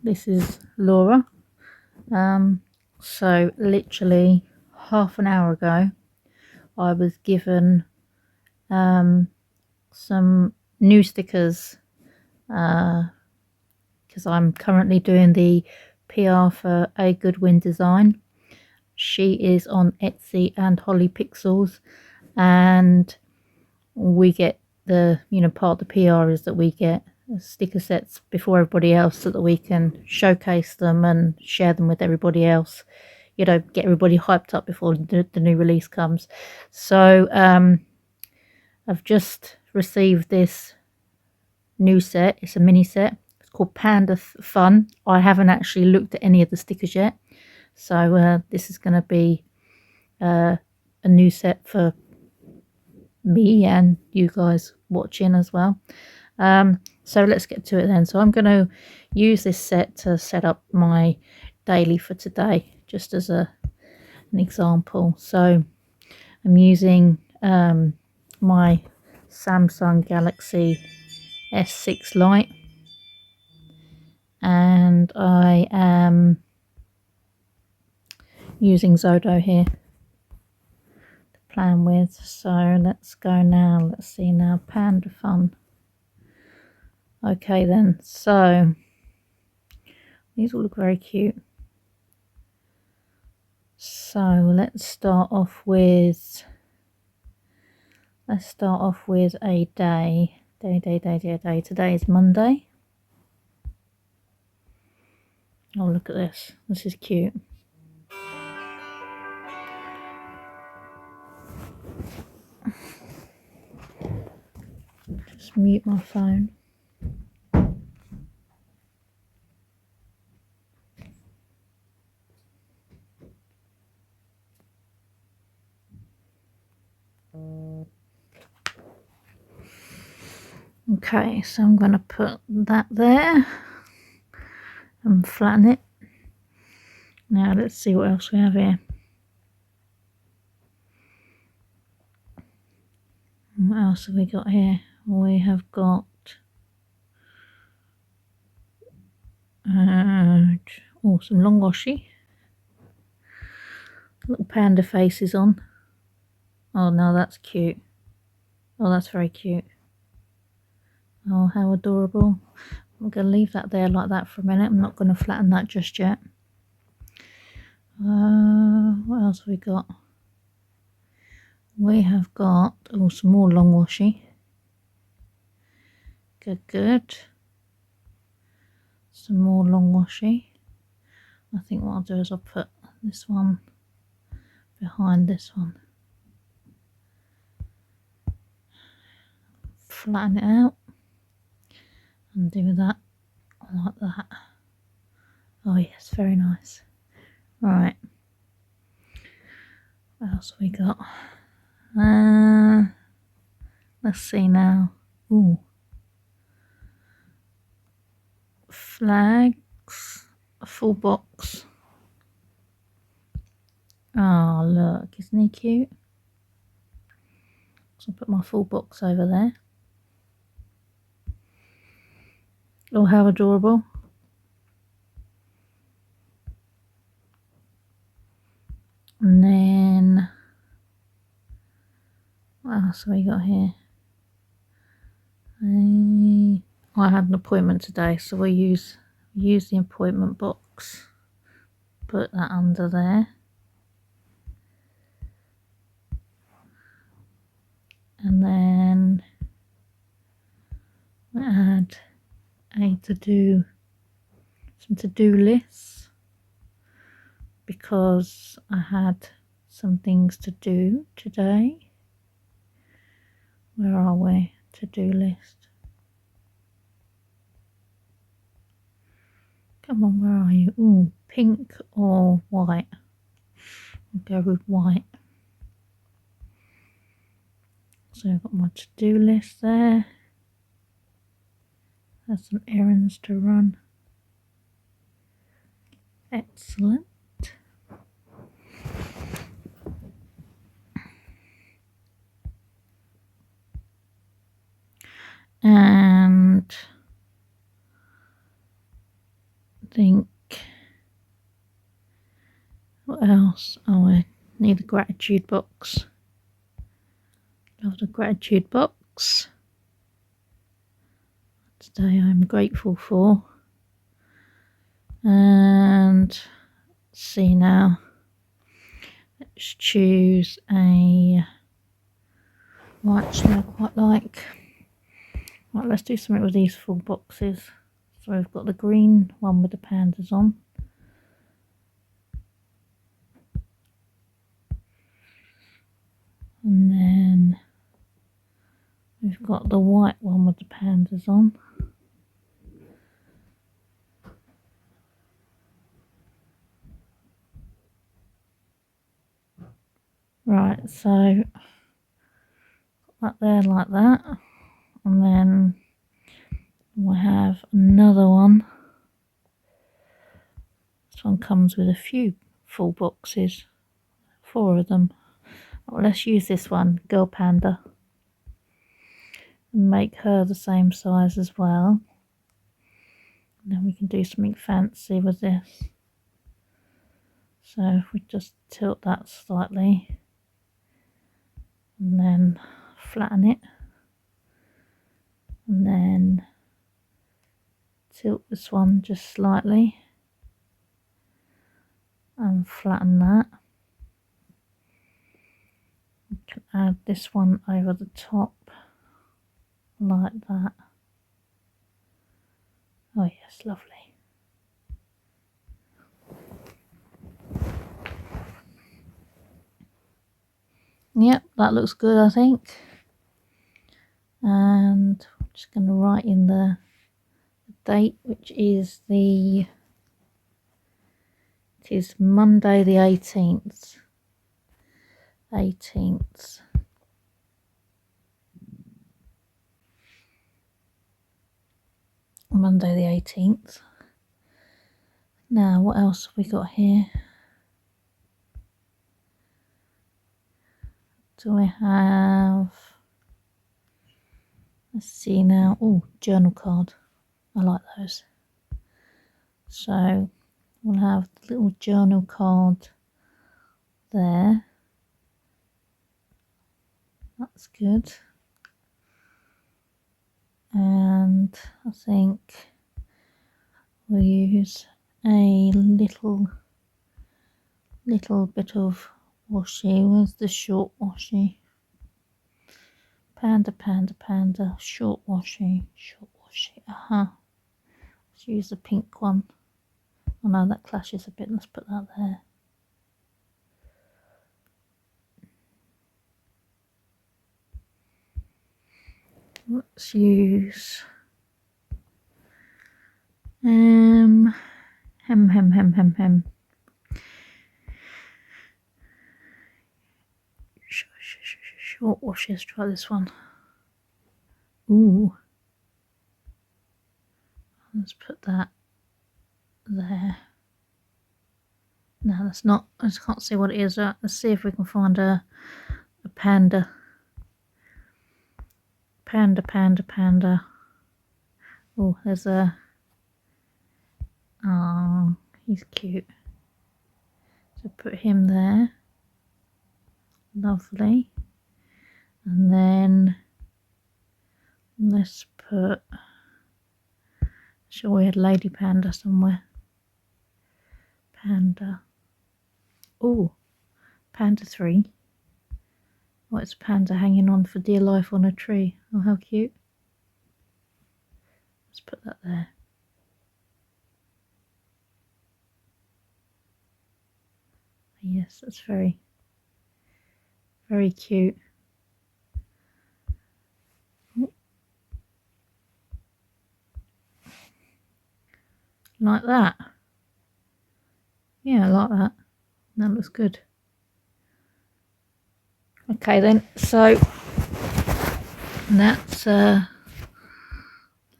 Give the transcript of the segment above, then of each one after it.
This is Laura. So literally half an hour ago I was given some new stickers because I'm currently doing the PR for A Goodwin Design. She is on Etsy and Holly Pixels, and we get the, part of the PR is that we get sticker sets before everybody else so that we can showcase them and share them with everybody else, get everybody hyped up before the new release comes. So I've just received this new set. It's a mini set. It's called Panda Fun. I haven't actually looked at any of the stickers yet, so this is going to be a new set for me and you guys watching as well. So let's get to it then. So I'm going to use this set to set up my daily for today, just as an example. So I'm using my Samsung Galaxy S6 Lite, and I am using Xodo here to plan with. So let's go now. Let's see now. Panda Fun. Okay then, so these all look very cute. So let's start off with a day. Today is Monday. Oh, look at this. This is cute. Just mute my phone. Okay, so I'm going to put that there and flatten it. Now let's see what else we have here. What else have we got here? We have got some long washi. Little panda faces on. Oh no, that's cute. Oh, that's very cute. Oh, how adorable. I'm going to leave that there like that for a minute. I'm not going to flatten that just yet. What else have we got? We have got some more long washi. Good. Some more long washi. I think what I'll do is I'll put this one behind this one. Flatten it out and do that like that. Oh yes, very nice. Right, what else have we got? Let's see now. Ooh, flags, a full box. Oh look, isn't he cute? So I'll put my full box over there. Oh, how adorable. And then what else have we got here? I had an appointment today, so we'll use the appointment box. Put that under there. And then add some to-do lists, because I had some things to do today. Where are we? To-do list. Come on, where are you? Ooh, pink or white? I'll go with white. So I've got my to-do list there. Have some errands to run. Excellent. And think, what else? Oh, I need a gratitude box. Love the gratitude box. Today I'm grateful for. And let's see now. Let's choose a. Well, actually, I quite like. Right, let's do something with these full boxes. So we've got the green one with the pandas on. And then we've got the white one with the pandas on. Right, so that there like that. And then we'll have another one. This one comes with a few full boxes, 4 of them. Well, let's use this one, Girl Panda, and make her the same size as well. And then we can do something fancy with this. So if we just tilt that slightly and then flatten it, and then tilt this one just slightly and flatten that. We can add this one over the top like that. Oh yes, lovely. Yep, that looks good, I think. And I'm just going to write in the date, which is it is Monday the 18th. Monday the 18th. Now, what else have we got here? Do we have, let's see now, oh, journal card. I like those. So we'll have the little journal card there. That's good. And I think we'll use a little bit of washi. Where's the short washi? Panda, short washi. Let's use the pink one. Oh no, that clashes a bit. Let's put that there. Let's use hem. Short washi. Let's try this one. Ooh. Let's put that there. No, that's not. I just can't see what it is. Let's see if we can find a panda. Panda. Oh, there's a. Oh, he's cute. So put him there. Lovely. And then let's put. Sure, we had Lady Panda somewhere. Panda. Oh, Panda 3. Oh, it's Panda hanging on for dear life on a tree. Oh, how cute. Let's put that there. Yes, that's very, very cute. Oh. Like that. Yeah, I like that. That looks good. Okay then, so that's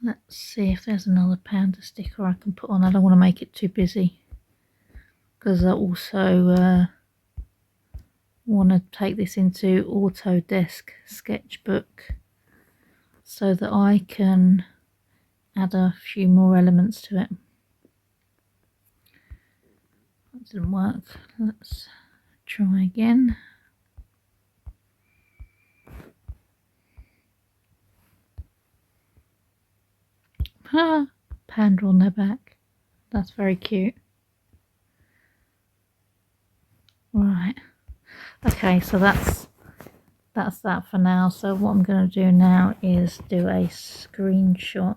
let's see if there's another panda sticker I can put on. I don't want to make it too busy because I also want to take this into Autodesk sketchbook so that I can add a few more elements to it. Didn't work. Let's try again. Ah, panda on their back. That's very cute. Right. Okay, so that's that for now. So what I'm going to do now is do a screenshot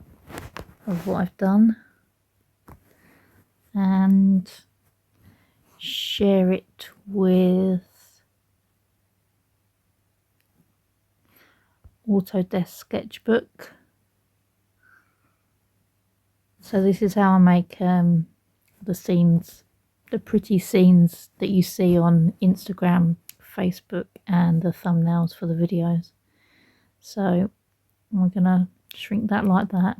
of what I've done and share it with Autodesk Sketchbook. So this is how I make the scenes, the pretty scenes that you see on Instagram, Facebook, and the thumbnails for the videos. So we're going to shrink that like that,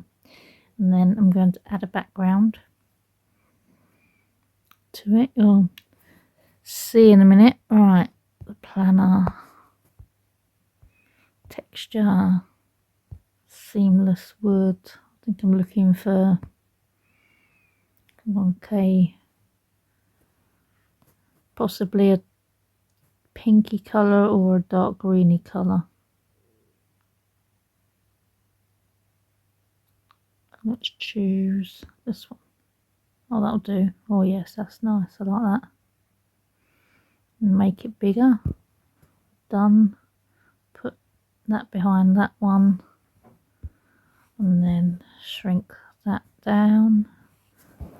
and then I'm going to add a background to it. You'll see in a minute. Right, the planner, texture, seamless wood. I think I'm looking for, okay, possibly a pinky colour or a dark greeny colour. Let's choose this one. Oh, that'll do. Oh yes, that's nice. I like that. And make it bigger. Done. Put that behind that one, and then shrink that down.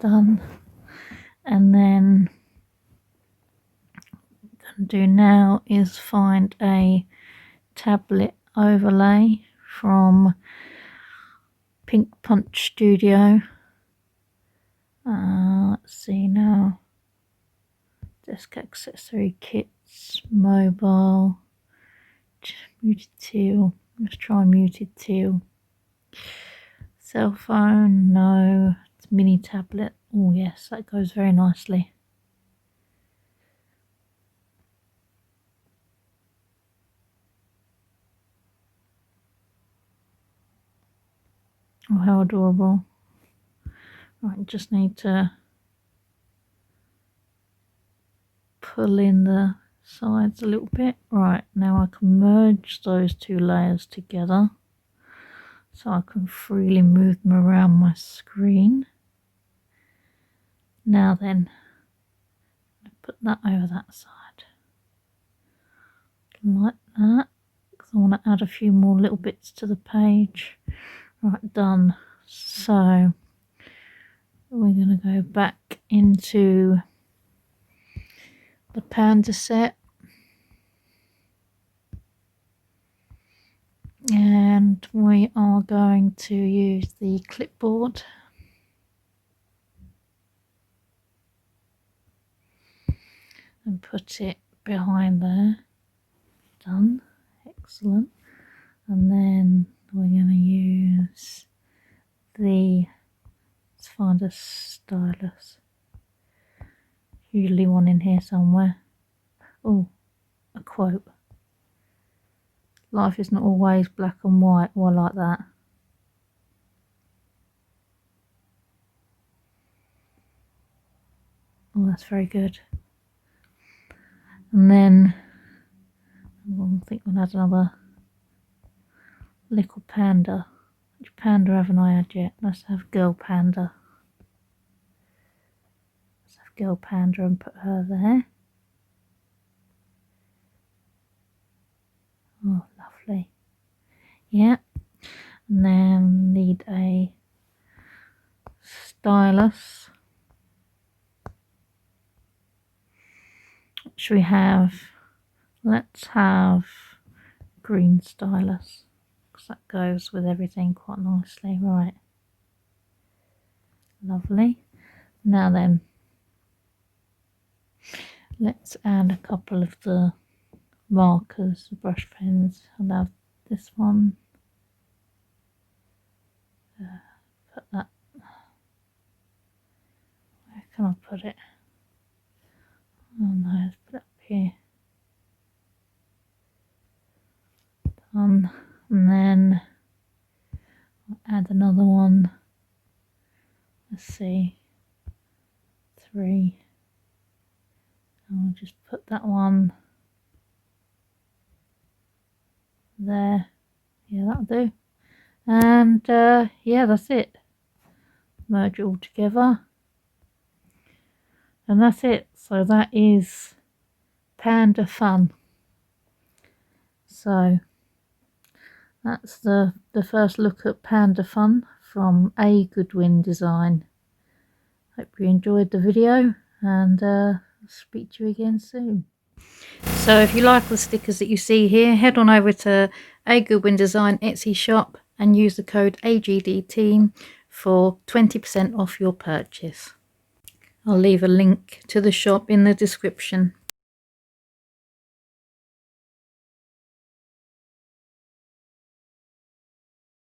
Done. And then what I'm going to do now is find a tablet overlay from Pink Punch Studio. Let's see now. Desk accessory kits, mobile, muted teal. Let's try muted teal. Cell phone, no. It's mini tablet. Oh yes, that goes very nicely. Oh, how adorable. Right, just need to pull in the sides a little bit. Right, now I can merge those two layers together so I can freely move them around my screen. Now then, put that over that side like that, because I want to add a few more little bits to the page. Right, done. So we're going to go back into the Panda set, and we are going to use the clipboard and put it behind there. Done. Excellent. And then we're going to use the, let's find a stylus, usually one in here somewhere. Oh, a quote. Life is not always black and white. Oh, I like that. Oh, that's very good. And then I think we'll add another little panda. Which panda haven't I had yet? Let's have girl panda. Let's have girl panda and put her there. Oh, lovely. Yeah. And then need a stylus. Which we have, let's have green stylus, because that goes with everything quite nicely. Right, lovely. Now then, let's add a couple of the markers, the brush pens. I'll have this one. Put that, where can I put it? Oh no, let's put it up here. Done. And then I'll add another one. Let's see, 3. I'll just put that one there. Yeah, that'll do. And yeah, that's it. Merge it all together. And that's it. So that is Panda Fun. So that's the first look at Panda Fun from A Goodwin Design. Hope you enjoyed the video, and I'll speak to you again soon. So if you like the stickers that you see here, head on over to A Goodwin Design Etsy shop and use the code AGDTEAM for 20% off your purchase. I'll leave a link to the shop in the description.